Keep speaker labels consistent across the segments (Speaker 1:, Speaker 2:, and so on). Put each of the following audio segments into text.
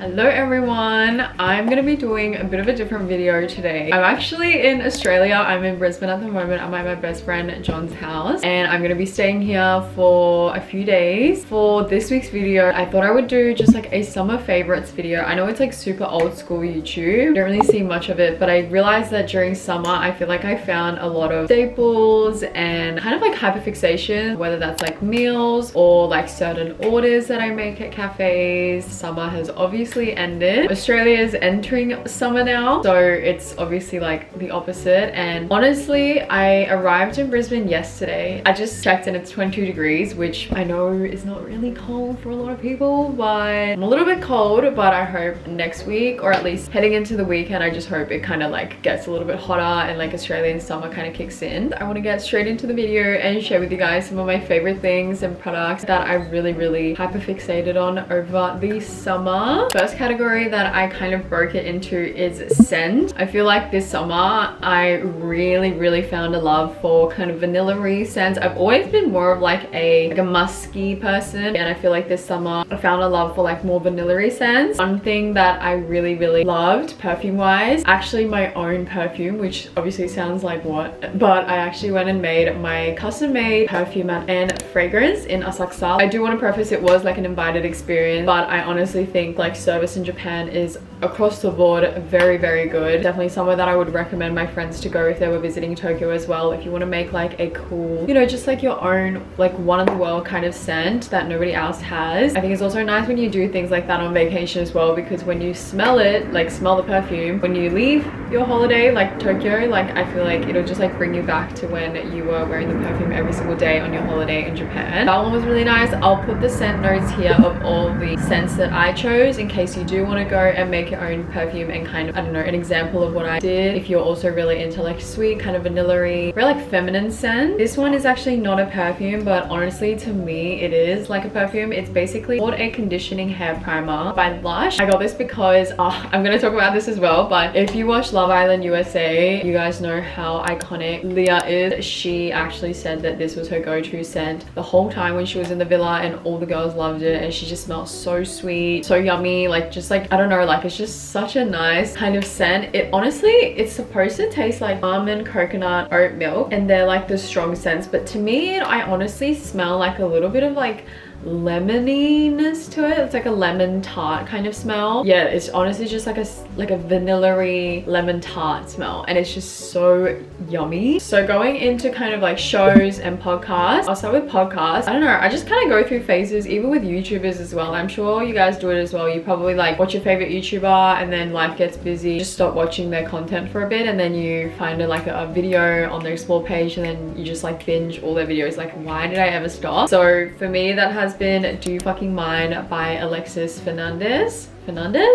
Speaker 1: Hello everyone, I'm gonna be doing a bit of a different video today. I'm actually in Australia. I'm in Brisbane at the moment. I'm at my best friend John's house and I'm gonna be staying here for a few days. For this week's video, I thought I would do just like a summer favorites video. I know it's like super old school YouTube. Don't really see much of it, but I realized that during summer, I feel like I found a lot of staples and kind of like hyperfixation, whether that's like meals or like certain orders that I make at cafes. Summer has obviously ended. Australia is entering summer now, so it's obviously like the opposite. And honestly, I arrived in Brisbane yesterday. I just checked and it's 22 degrees, which I know is not really cold for a lot of people, but I'm a little bit cold. But I hope next week, or at least heading into the weekend, I just hope it kind of like gets a little bit hotter and like Australian summer kind of kicks in. I want to get straight into the video and share with you guys some of my favorite things and products that I really hyperfixated on over the summer. First category that I kind of broke it into is scent. I feel like this summer I really found a love for kind of vanilla-y scents. I've always been more of like a musky person, and I feel like this summer I found a love for like more vanilla-y scents. One thing that I really loved perfume wise, actually my own perfume, which obviously sounds like what, but I actually went and made my custom made perfume and fragrance in Asakusa. I do want to preface it was like an invited experience, but I honestly think like service in Japan is across the board very good. Definitely somewhere that I would recommend my friends to go if they were visiting Tokyo as well. If you want to make like a cool, you know, just like your own like one in the world kind of scent that nobody else has. I think it's also nice when you do things like that on vacation as well, because when you smell it, like smell the perfume, when you leave your holiday like Tokyo, like I feel like it'll just like bring you back to when you were wearing the perfume every single day on your holiday in Japan. That one was really nice. I'll put the scent notes here of all the scents that I chose in case you do want to go and make your own perfume and kind of, I don't know, an example of what I did. If you're also really into like sweet, kind of vanilla-y, very like feminine scent. This one is actually not a perfume, but honestly to me it is like a perfume. It's basically called a conditioning hair primer by Lush. I got this because I'm gonna talk about this as well, but if you watch Love Island USA, you guys know how iconic Leah is. She actually said that this was her go-to scent the whole time when she was in the villa, and all the girls loved it, and she just smells so sweet, so yummy, like just like, I don't know, like it's just such a nice kind of scent. It honestly, it's supposed to taste like almond, coconut, oat milk, and they're like the strong scents, but to me I honestly smell like a little bit of like lemoniness to it. It's like a lemon tart kind of smell. Yeah, it's honestly just like a vanilla-y lemon tart smell, and it's just so yummy. So going into kind of like shows and podcasts, I'll start with podcasts. I don't know, I just kind of go through phases, even with YouTubers as well. I'm sure you guys do it as well. You probably like watch your favorite YouTuber and then life gets busy, just stop watching their content for a bit, and then you find a video on their explore page and then you just like binge all their videos. Like, why did I ever stop? So for me that has been Do You Fucking Mind by Alexis Fernandez.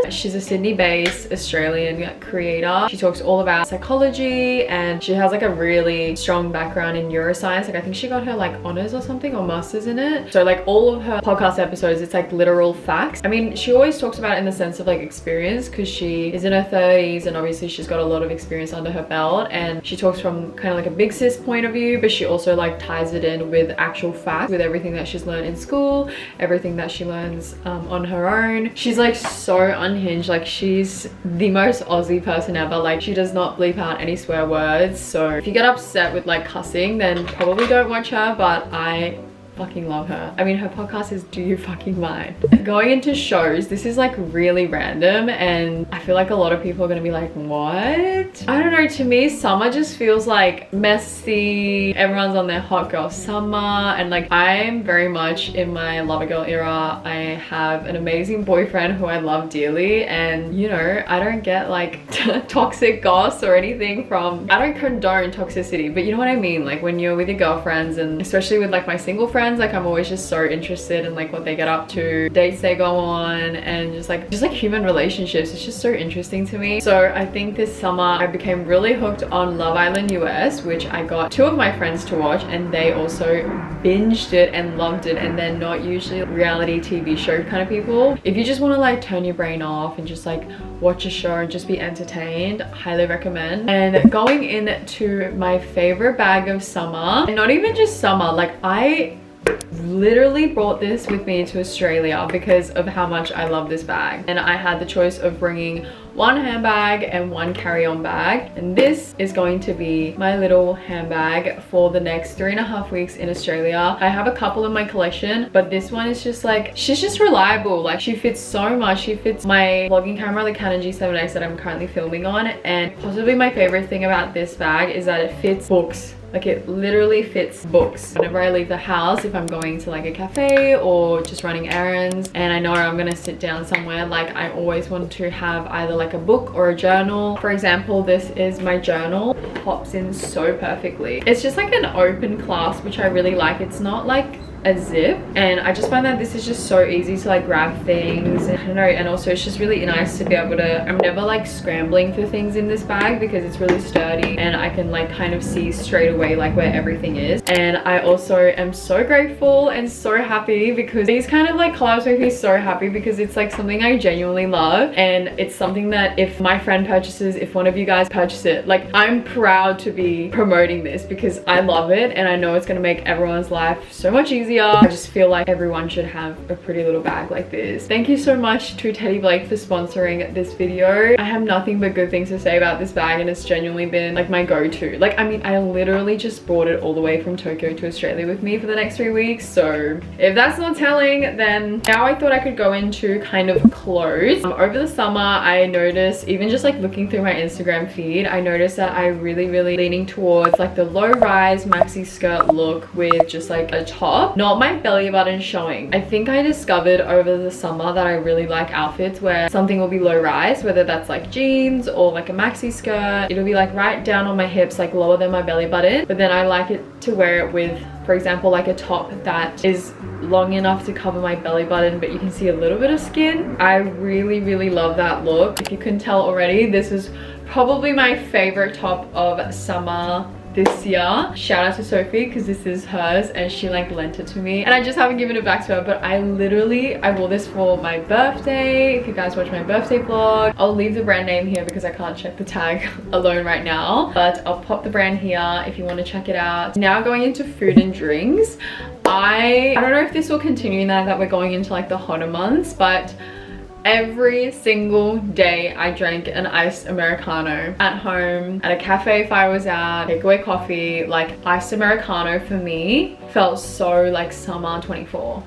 Speaker 1: She's a Sydney-based Australian creator. She talks all about psychology, and she has like a really strong background in neuroscience. Like I think she got her like honors or something, or masters in it. So like all of her podcast episodes, it's like literal facts. I mean, she always talks about it in the sense of like experience, because she is in her 30s and obviously she's got a lot of experience under her belt, and she talks from kind of like a big sis point of view, but she also like ties it in with actual facts, with everything that she's learned in school, everything that she learns on her own. She's like so unhinged. Like she's the most Aussie person ever. Like she does not bleep out any swear words, so if you get upset with like cussing, then probably don't watch her, but I fucking love her. I mean, her podcast is Do You Fucking Mind. Going into shows, this is like really random, and I feel like a lot of people are gonna be like, what? I don't know, to me summer just feels like messy. Everyone's on their hot girl summer, and like I'm very much in my lover girl era. I have an amazing boyfriend who I love dearly, and you know, I don't get like toxic goss or anything from, I don't condone toxicity, but you know what I mean, like when you're with your girlfriends, and especially with like my single friends, like I'm always just so interested in like what they get up to, dates they go on, and just like human relationships. It's just so interesting to me. So I think this summer I became really hooked on Love Island US, which I got 2 of my friends to watch, and they also binged it and loved it, and they're not usually reality TV show kind of people. If you just want to like turn your brain off and just like watch a show and just be entertained, highly recommend. And going into my favorite bag of summer, and not even just summer, like I literally brought this with me to Australia because of how much I love this bag. And I had the choice of bringing one handbag and one carry-on bag, and this is going to be my little handbag for the next 3.5 weeks in Australia. I have a couple in my collection, but this one is just like, she's just reliable. Like, she fits so much. She fits my vlogging camera, the Canon G7X that I'm currently filming on. And possibly my favorite thing about this bag is that it fits books. Like, it literally fits books. Whenever I leave the house, if I'm going to like a cafe or just running errands and I know I'm gonna sit down somewhere, like, I always want to have either like a book or a journal. For example, this is my journal. It pops in so perfectly. It's just like an open clasp, which I really like. It's not like a zip, and I just find that this is just so easy to like grab things. I don't know, and also it's just really nice to be able to, I'm never like scrambling for things in this bag because it's really sturdy and I can like kind of see straight away like where everything is. And I also am so grateful and so happy because these kind of like collabs make me so happy because it's like something I genuinely love, and it's something that if my friend purchases, if one of you guys purchase it, like, I'm proud to be promoting this because I love it and I know it's gonna make everyone's life so much easier. I just feel like everyone should have a pretty little bag like this. Thank you so much to Teddy Blake for sponsoring this video. I have nothing but good things to say about this bag, and it's genuinely been like my go-to. Like, I mean, I literally just brought it all the way from Tokyo to Australia with me for the next 3 weeks. So if that's not telling, then now I thought I could go into kind of clothes. Over the summer, I noticed, even just like looking through my Instagram feed, I noticed that I really leaning towards like the low-rise maxi skirt look with just like a top, not my belly button showing. I think I discovered over the summer that I really like outfits where something will be low rise, whether that's like jeans or like a maxi skirt. It'll be like right down on my hips, like lower than my belly button, but then I like it to wear it with, for example, like a top that is long enough to cover my belly button but you can see a little bit of skin. I really love that look. If you couldn't tell already, this is probably my favorite top of summer this year. Shout out to Sophie because this is hers and she like lent it to me and I just haven't given it back to her, but I wore this for my birthday. If you guys watch my birthday vlog, I'll leave the brand name here because I can't check the tag alone right now, but I'll pop the brand here if you want to check it out. Now going into food and drinks, I don't know if this will continue now that we're going into like the hotter months, but every single day I drank an iced Americano at home, at a cafe if I was out, takeaway coffee. Like, iced Americano for me felt so like summer 24.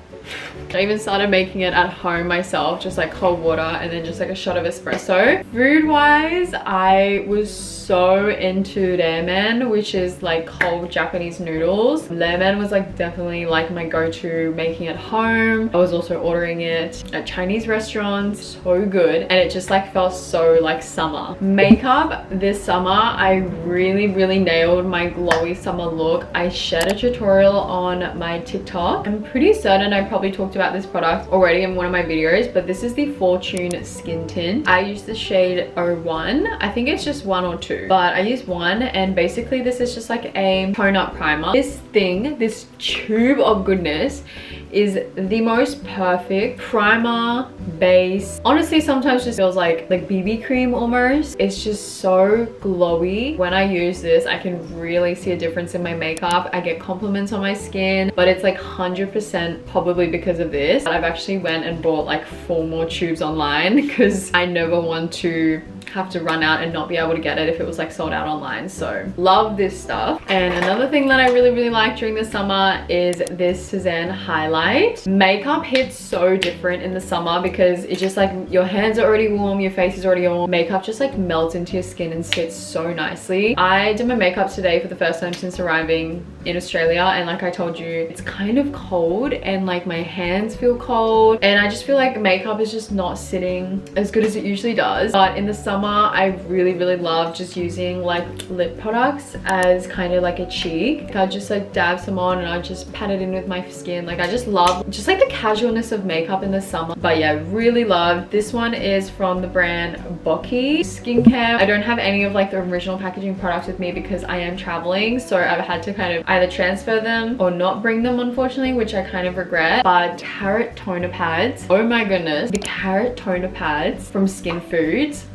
Speaker 1: I even started making it at home myself, just like cold water and then just like a shot of espresso. Food wise, I was so into ramen, which is like cold Japanese noodles. Ramen was like definitely like my go-to making at home. I was also ordering it at Chinese restaurants. So good, and it just like felt so like summer. Makeup this summer, I really nailed my glowy summer look. I shared a tutorial on my TikTok. I'm pretty certain I probably talked about this product already in one of my videos, but this is the Fortune Skin Tint. I use the shade 01. I think it's just 1 or 2, but I use 1, and basically this is just like a tone up primer. This tube of goodness is the most perfect primer base. Honestly, sometimes just feels like BB cream almost. It's just so glowy. When I use this, I can really see a difference in my makeup. I get compliments on my skin, but it's like 100% probably because of this. I've actually went and bought like 4 more tubes online because I never want to have to run out and not be able to get it if it was like sold out online. So love this stuff. And another thing that I really like during the summer is this Suzanne highlight. Makeup hits so different in the summer because it's just like your hands are already warm, your face is already warm. Makeup just like melts into your skin and sits so nicely. I did my makeup today for the first time since arriving in Australia, and like I told you, it's kind of cold and like my hands feel cold, and I just feel like makeup is just not sitting as good as it usually does. But in the summer, I really love just using like lip products as kind of like a cheek. I just like dab some on and I just pat it in with my skin. Like, I just love just like the casualness of makeup in the summer. But yeah, really love. This one is from the brand Boki Skincare. I don't have any of like the original packaging products with me because I am traveling, so I've had to kind of either transfer them or not bring them, unfortunately, which I kind of regret. But carrot toner pads, oh my goodness, the carrot toner pads from Skin Foods,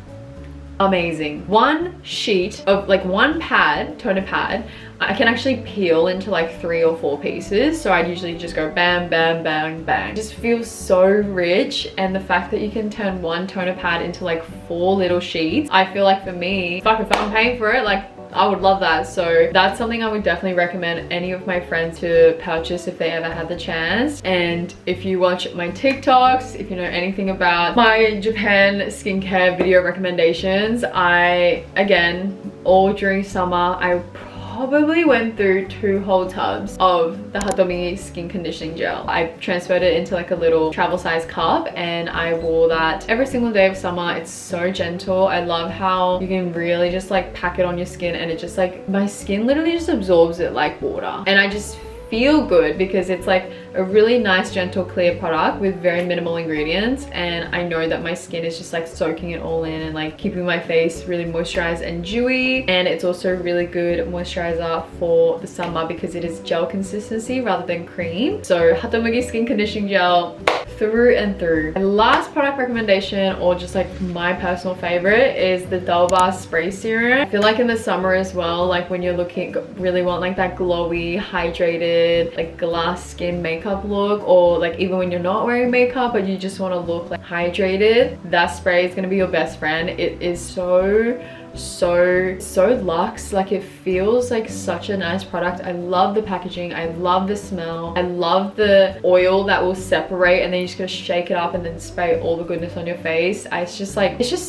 Speaker 1: amazing. One sheet of like one pad, toner pad, I can actually peel into like 3 or 4 pieces. So I'd usually just go bam, bam, bang, bang. It just feels so rich. And the fact that you can turn one toner pad into like 4 little sheets, I feel like for me, fuck, if I'm paying for it, like I would love that. So that's something I would definitely recommend any of my friends to purchase if they ever had the chance. And if you watch my TikToks, if you know anything about my Japan skincare video recommendations, again, all during summer, I probably went through 2 whole tubs of the Hatomi skin conditioning gel. I transferred it into like a little travel size cup and I wore that every single day of summer. It's so gentle. I love how you can really just like pack it on your skin and it just like, my skin literally just absorbs it like water. And I just feel good because it's like a really nice, gentle, clear product with very minimal ingredients, and I know that my skin is just like soaking it all in and like keeping my face really moisturized and dewy. And it's also really good moisturizer for the summer because it is gel consistency rather than cream. So Hatomi skin conditioning gel through and through. My last product recommendation, or just like my personal favorite, is the Dalbar spray serum. I feel like in the summer as well, like when you're really want like that glowy, hydrated, like glass skin makeup look, or like even when you're not wearing makeup but you just want to look like hydrated, that spray is going to be your best friend. It is so luxe. Like it feels like such a nice product. I love the packaging, I love the smell, I love the oil that will separate and then you just gotta shake it up and then spray all the goodness on your face. It's just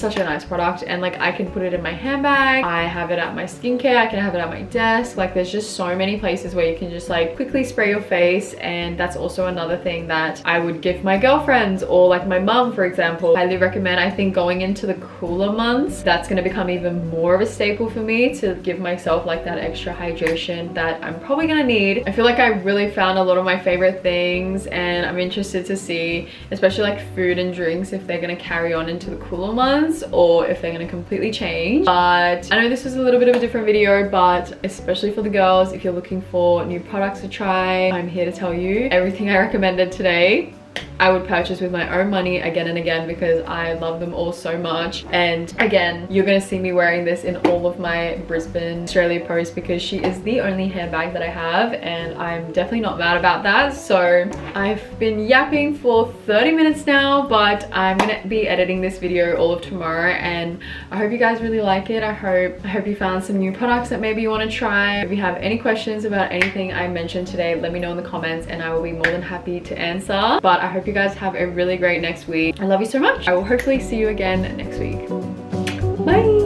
Speaker 1: such a nice product. And like I can put it in my handbag, I have it at my skincare, I can have it at my desk. Like there's just so many places where you can just like quickly spray your face. And that's also another thing that I would give my girlfriends or like my mum, for example. Highly recommend. I think going into the cooler months, that's gonna become even more of a staple for me to give myself like that extra hydration that I'm probably gonna need. I feel like I really found a lot of my favorite things, and I'm interested to see, especially like food and drinks, if they're gonna carry on into the cooler months or if they're gonna completely change. But I know this was a little bit of a different video, but especially for the girls, if you're looking for new products to try, I'm here to tell you everything I recommended today I would purchase with my own money again and again because I love them all so much. And again, you're gonna see me wearing this in all of my Brisbane, Australia posts because she is the only handbag that I have, and I'm definitely not mad about that. So I've been yapping for 30 minutes now, but I'm gonna be editing this video all of tomorrow, and I hope you guys really like it. I hope you found some new products that maybe you want to try. If you have any questions about anything I mentioned today, let me know in the comments and I will be more than happy to answer. But I hope you guys have a really great next week. I love you so much. I will hopefully see you again next week. Bye.